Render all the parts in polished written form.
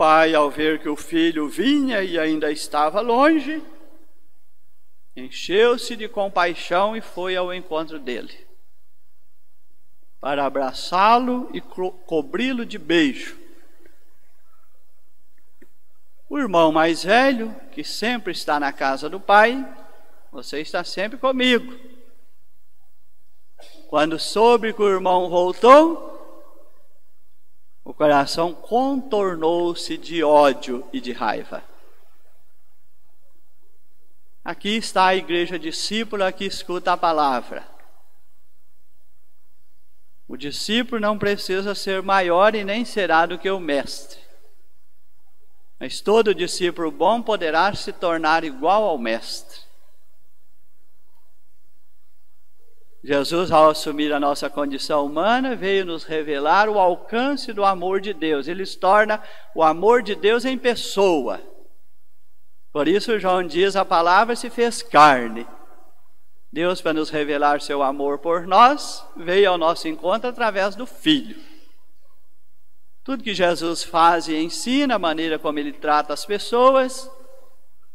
pai, ao ver que o filho vinha e ainda estava longe, encheu-se de compaixão e foi ao encontro dele, para abraçá-lo e cobri-lo de beijo. O irmão mais velho, que sempre está na casa do pai, você está sempre comigo. Quando soube que o irmão voltou, o coração contornou-se de ódio e de raiva. Aqui está a igreja discípula que escuta a palavra. O discípulo não precisa ser maior e nem será do que o mestre. Mas todo discípulo bom poderá se tornar igual ao mestre. Jesus, ao assumir a nossa condição humana, veio nos revelar o alcance do amor de Deus. Ele se torna o amor de Deus em pessoa. Por isso João diz, a palavra se fez carne. Deus, para nos revelar seu amor por nós, veio ao nosso encontro através do Filho. Tudo que Jesus faz e ensina, a maneira como ele trata as pessoas,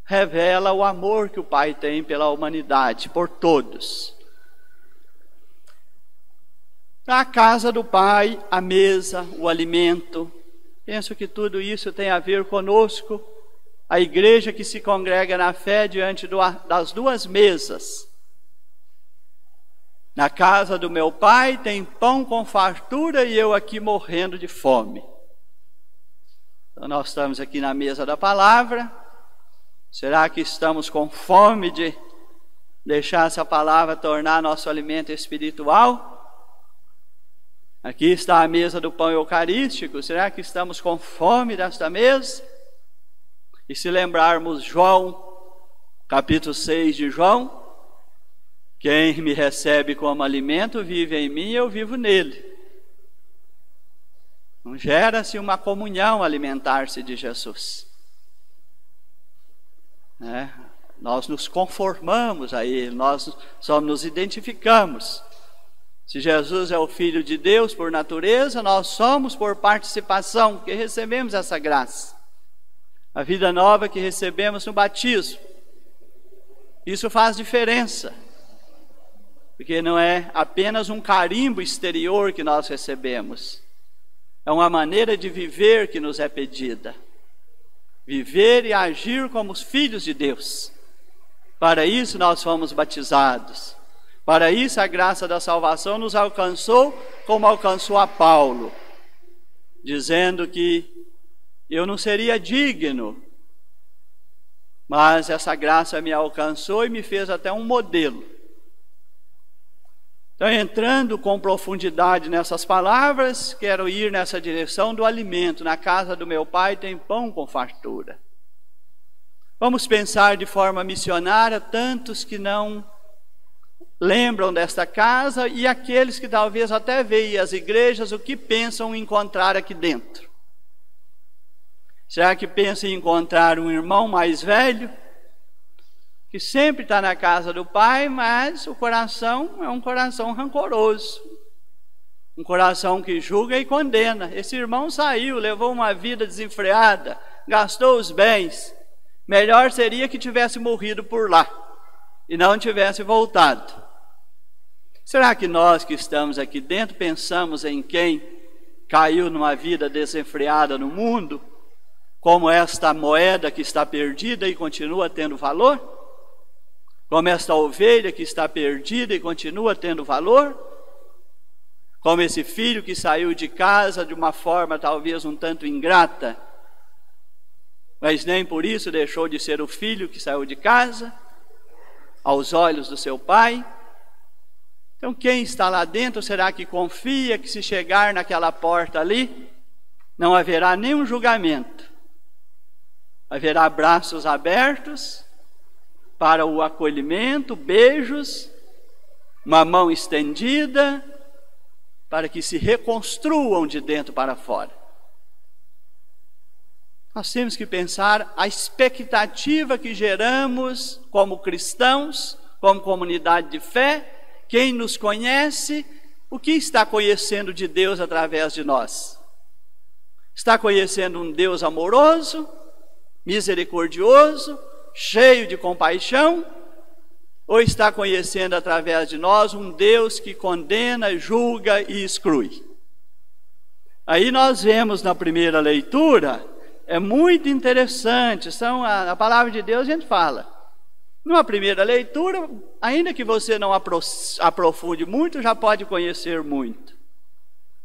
revela o amor que o Pai tem pela humanidade, por todos. A casa do Pai, a mesa, o alimento, penso que tudo isso tem a ver conosco, a igreja que se congrega na fé diante das duas mesas. Na casa do meu pai tem pão com fartura e eu aqui morrendo de fome. Então nós estamos aqui na mesa da palavra. Será que estamos com fome de deixar essa palavra tornar nosso alimento espiritual? Aqui está a mesa do pão eucarístico. Será que estamos com fome desta mesa? E se lembrarmos João, capítulo 6 de João, quem me recebe como alimento vive em mim e eu vivo nele. Não gera-se uma comunhão alimentar-se de Jesus. Nós nos conformamos a Ele, nós só nos identificamos. Se Jesus é o Filho de Deus por natureza, nós somos por participação, que recebemos essa graça. A vida nova que recebemos no batismo. Isso faz diferença. Porque não é apenas um carimbo exterior que nós recebemos. É uma maneira de viver que nos é pedida. Viver e agir como os filhos de Deus. Para isso nós fomos batizados. Para isso a graça da salvação nos alcançou como alcançou a Paulo. Dizendo que eu não seria digno, mas essa graça me alcançou e me fez até um modelo. Então, entrando com profundidade nessas palavras, quero ir nessa direção do alimento. Na casa do meu pai tem pão com fartura. Vamos pensar de forma missionária tantos que não lembram desta casa e aqueles que talvez até veem as igrejas, o que pensam encontrar aqui dentro. Será que pensam em encontrar um irmão mais velho, que sempre está na casa do pai, mas o coração é um coração rancoroso, um coração que julga e condena. Esse irmão saiu, levou uma vida desenfreada, gastou os bens, melhor seria que tivesse morrido por lá e não tivesse voltado. Será que nós que estamos aqui dentro pensamos em quem caiu numa vida desenfreada no mundo, como esta moeda que está perdida e continua tendo valor? Como esta ovelha que está perdida e continua tendo valor? Como esse filho que saiu de casa de uma forma talvez um tanto ingrata, mas nem por isso deixou de ser o filho que saiu de casa, aos olhos do seu pai? Então quem está lá dentro, será que confia que se chegar naquela porta ali, não haverá nenhum julgamento? Haverá braços abertos para o acolhimento, beijos, uma mão estendida, para que se reconstruam de dentro para fora. Nós temos que pensar a expectativa que geramos como cristãos, como comunidade de fé. Quem nos conhece, o que está conhecendo de Deus através de nós? Está conhecendo um Deus amoroso, misericordioso, cheio de compaixão? Ou está conhecendo através de nós um Deus que condena, julga e exclui? Aí nós vemos na primeira leitura, é muito interessante, a palavra de Deus a gente fala. Numa primeira leitura, ainda que você não aprofunde muito, já pode conhecer muito.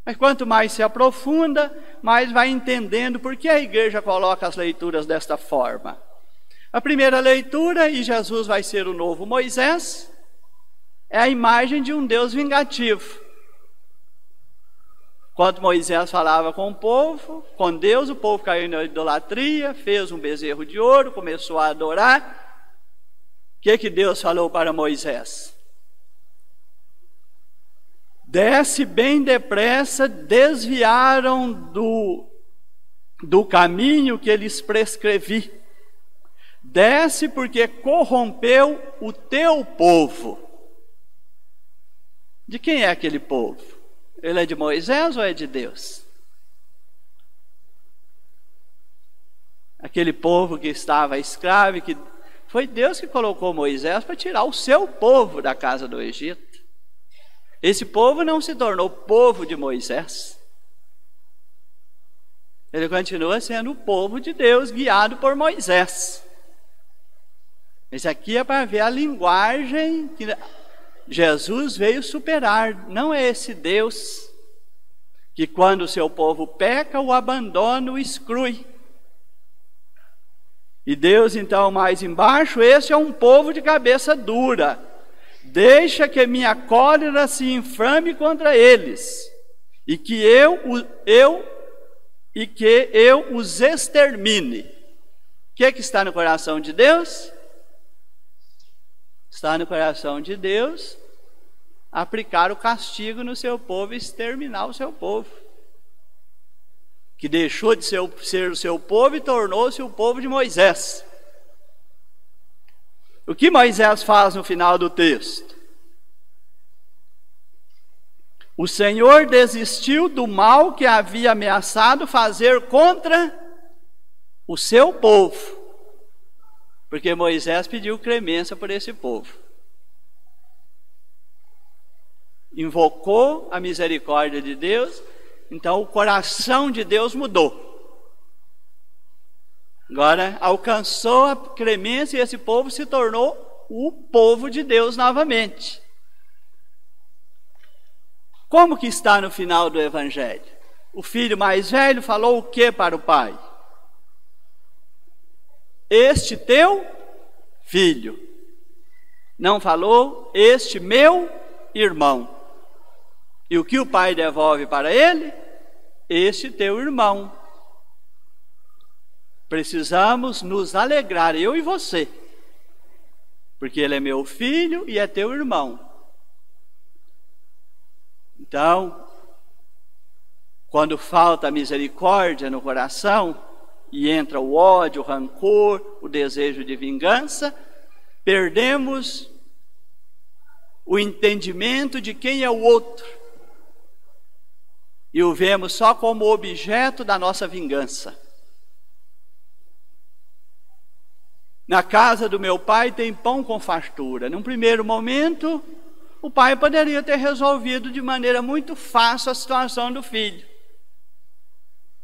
Mas quanto mais se aprofunda, mais vai entendendo por que a igreja coloca as leituras desta forma. A primeira leitura, e Jesus vai ser o novo Moisés, é a imagem de um Deus vingativo. Quando Moisés falava com o povo, com Deus, o povo caiu na idolatria, fez um bezerro de ouro, começou a adorar. O que Deus falou para Moisés? Desce bem depressa, desviaram do caminho que lhes prescrevi. Desce porque corrompeu o teu povo. De quem é aquele povo? Ele é de Moisés ou é de Deus? Aquele povo que estava escravo, que foi Deus que colocou Moisés para tirar o seu povo da casa do Egito. Esse povo não se tornou povo de Moisés. Ele continua sendo o povo de Deus, guiado por Moisés. Esse aqui é para ver a linguagem que Jesus veio superar. Não é esse Deus que quando o seu povo peca, o abandona, o exclui. E Deus então mais embaixo, esse é um povo de cabeça dura. Deixa que minha cólera se inflame contra eles, e que eu os extermine. O que está no coração de Deus? Está no coração de Deus aplicar o castigo no seu povo e exterminar o seu povo, que deixou de ser o seu povo e tornou-se o povo de Moisés. O que Moisés faz no final do texto? O Senhor desistiu do mal que havia ameaçado fazer contra o seu povo, porque Moisés pediu clemência por esse povo. Invocou a misericórdia de Deus, então o coração de Deus mudou. Agora alcançou a clemência e esse povo se tornou o povo de Deus novamente. Como que está no final do Evangelho? O filho mais velho falou o que para o pai? Este teu filho. Não falou este meu irmão. E o que o pai devolve para ele? Este teu irmão. Precisamos nos alegrar, eu e você, porque ele é meu filho e é teu irmão. Então, quando falta a misericórdia no coração e entra o ódio, o rancor, o desejo de vingança, perdemos o entendimento de quem é o outro e o vemos só como objeto da nossa vingança. Na casa do meu pai tem pão com fartura. Num primeiro momento, o pai poderia ter resolvido de maneira muito fácil a situação do filho.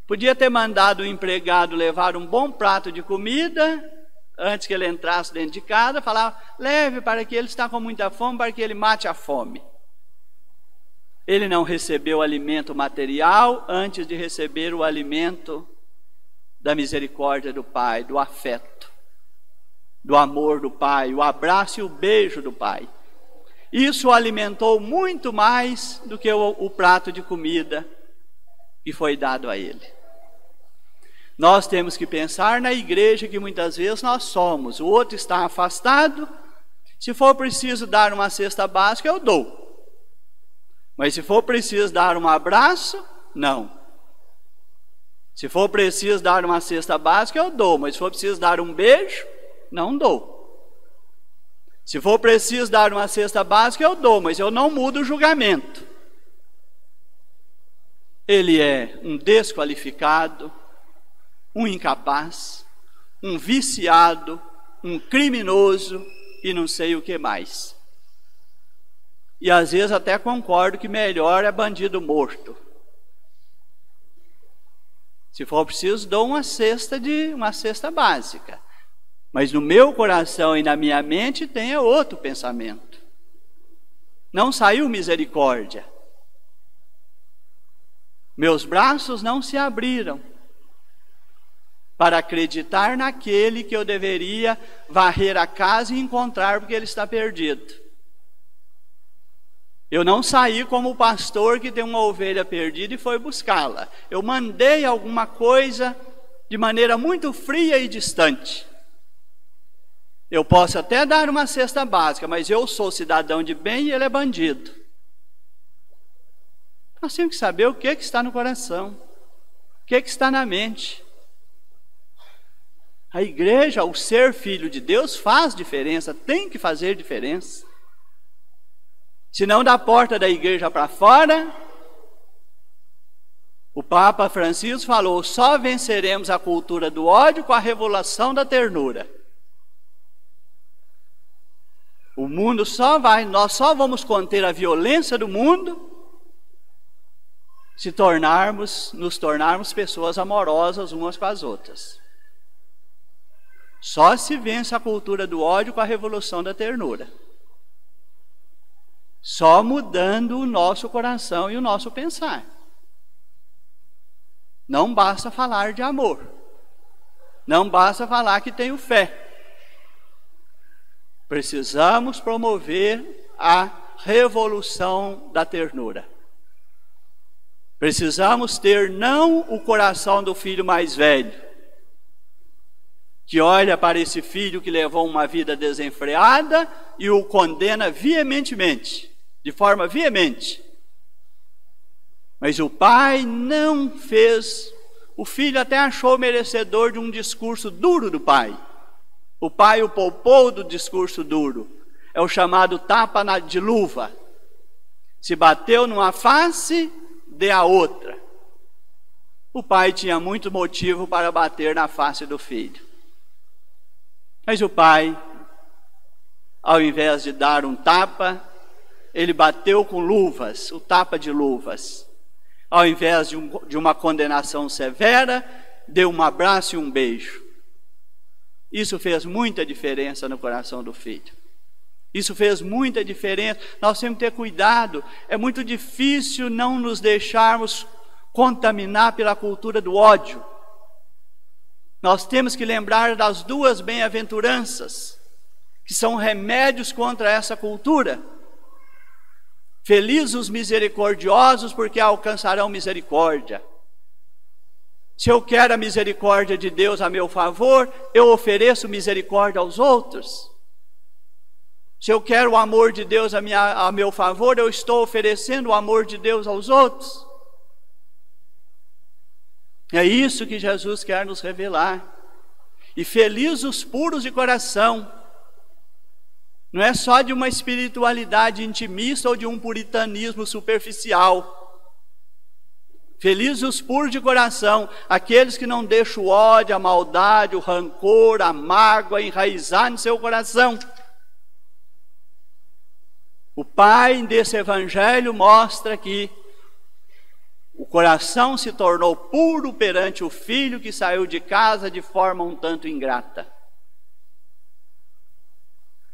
Podia ter mandado o empregado levar um bom prato de comida, antes que ele entrasse dentro de casa, falar, leve para que ele está com muita fome, para que ele mate a fome. Ele não recebeu alimento material antes de receber o alimento da misericórdia do pai, do afeto, do amor do pai, o abraço e o beijo do pai. Isso o alimentou muito mais do que o prato de comida que foi dado a ele. Nós temos que pensar na igreja que muitas vezes nós somos. O outro está afastado, se for preciso dar uma cesta básica, eu dou. Mas se for preciso dar um abraço, não. Se for preciso dar uma cesta básica, eu dou. Mas se for preciso dar um beijo, não dou. Se for preciso dar uma cesta básica, eu dou, mas eu não mudo o julgamento. ele é um desqualificado, um incapaz, um viciado, um criminoso e não sei o que mais. E às vezes até concordo que melhor é bandido morto. Se for preciso, dou uma cesta básica. Mas no meu coração e na minha mente tem outro pensamento. Não saiu misericórdia. Meus braços não se abriram para acreditar naquele que eu deveria varrer a casa e encontrar porque ele está perdido. Eu não saí como o pastor que tem uma ovelha perdida e foi buscá-la. Eu mandei alguma coisa de maneira muito fria e distante. Eu posso até dar uma cesta básica, mas eu sou cidadão de bem e ele é bandido. Nós temos que saber o que está no coração, o que está na mente. A igreja, o ser filho de Deus, faz diferença, tem que fazer diferença. Se não da porta da igreja para fora, o Papa Francisco falou, só venceremos a cultura do ódio com a revolução da ternura. O mundo nós só vamos conter a violência do mundo se nos tornarmos pessoas amorosas umas com as outras. Só se vence a cultura do ódio com a revolução da ternura. Só mudando o nosso coração e o nosso pensar. Não basta falar de amor. Não basta falar que tenho fé. Precisamos promover a revolução da ternura. Precisamos ter não o coração do filho mais velho, que olha para esse filho que levou uma vida desenfreada e o condena veementemente, de forma veemente. Mas o pai não fez, o filho até achou merecedor de um discurso duro do pai. O pai o poupou do discurso duro. É o chamado tapa de luva. Se bateu numa face, dê a outra. O pai tinha muito motivo para bater na face do filho. Mas o pai, ao invés de dar um tapa, ele bateu com luvas, o tapa de luvas. Ao invés de uma condenação severa, deu um abraço e um beijo. Isso fez muita diferença no coração do filho. Isso fez muita diferença. Nós temos que ter cuidado. É muito difícil não nos deixarmos contaminar pela cultura do ódio. Nós temos que lembrar das duas bem-aventuranças, que são remédios contra essa cultura. Felizes os misericordiosos, porque alcançarão misericórdia. Se eu quero a misericórdia de Deus a meu favor, eu ofereço misericórdia aos outros. Se eu quero o amor de Deus a meu favor, eu estou oferecendo o amor de Deus aos outros. É isso que Jesus quer nos revelar. E felizes os puros de coração. Não é só de uma espiritualidade intimista ou de um puritanismo superficial. Felizes os puros de coração, aqueles que não deixam o ódio, a maldade, o rancor, a mágoa enraizar no seu coração. O pai desse evangelho mostra que o coração se tornou puro perante o filho que saiu de casa de forma um tanto ingrata.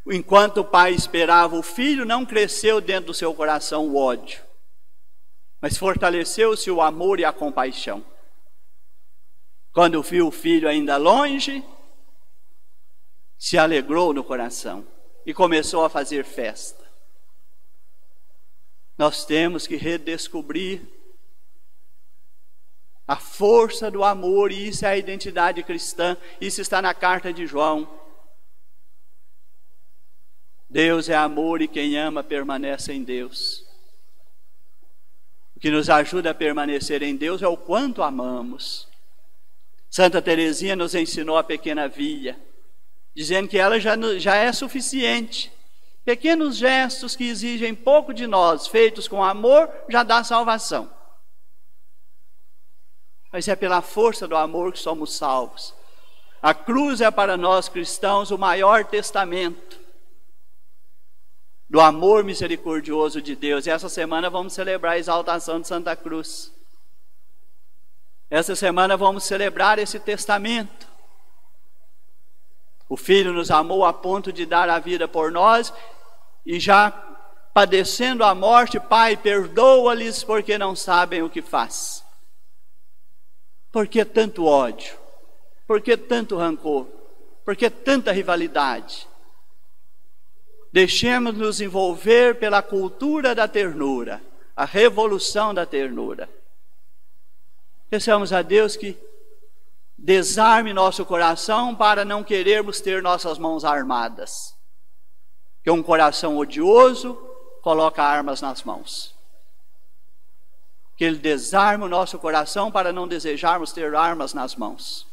Enquanto o pai esperava o filho, não cresceu dentro do seu coração o ódio, mas fortaleceu-se o amor e a compaixão. Quando viu o filho ainda longe, se alegrou no coração e começou a fazer festa. Nós temos que redescobrir a força do amor, e isso é a identidade cristã, isso está na carta de João. Deus é amor e quem ama permanece em Deus. O que nos ajuda a permanecer em Deus é o quanto amamos. Santa Teresinha nos ensinou a pequena via, dizendo que ela já é suficiente. Pequenos gestos que exigem pouco de nós, feitos com amor, já dá salvação. mas é pela força do amor que somos salvos. A cruz é para nós cristãos o maior testamento do amor misericordioso de Deus. E essa semana vamos celebrar a exaltação de Santa Cruz. Essa semana vamos celebrar esse testamento. O Filho nos amou a ponto de dar a vida por nós, e já padecendo a morte, Pai, perdoa-lhes porque não sabem o que faz. Por que tanto ódio? Por que tanto rancor? Por que tanta rivalidade? Deixemos-nos envolver pela cultura da ternura, a revolução da ternura. Peçamos a Deus que desarme nosso coração para não querermos ter nossas mãos armadas. Que um coração odioso coloca armas nas mãos. Que Ele desarme o nosso coração para não desejarmos ter armas nas mãos.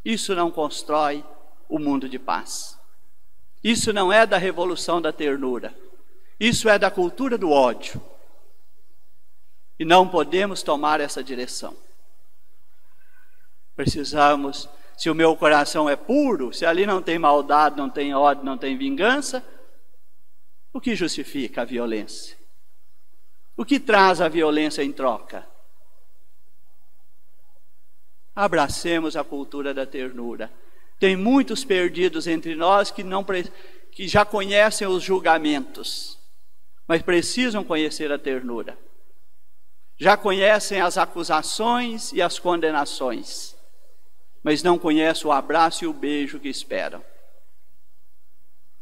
Isso não constrói o mundo de paz. Isso não é da revolução da ternura. Isso é da cultura do ódio. E não podemos tomar essa direção. Precisamos, se o meu coração é puro, se ali não tem maldade, não tem ódio, não tem vingança, o que justifica a violência? O que traz a violência em troca? Abracemos a cultura da ternura. Tem muitos perdidos entre nós que já conhecem os julgamentos, mas precisam conhecer a ternura. Já conhecem as acusações e as condenações, mas não conhecem o abraço e o beijo que esperam.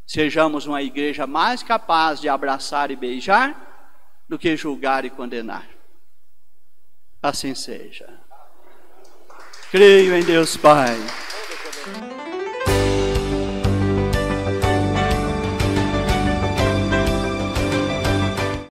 Sejamos uma igreja mais capaz de abraçar e beijar do que julgar e condenar. Assim seja. Creio em Deus Pai,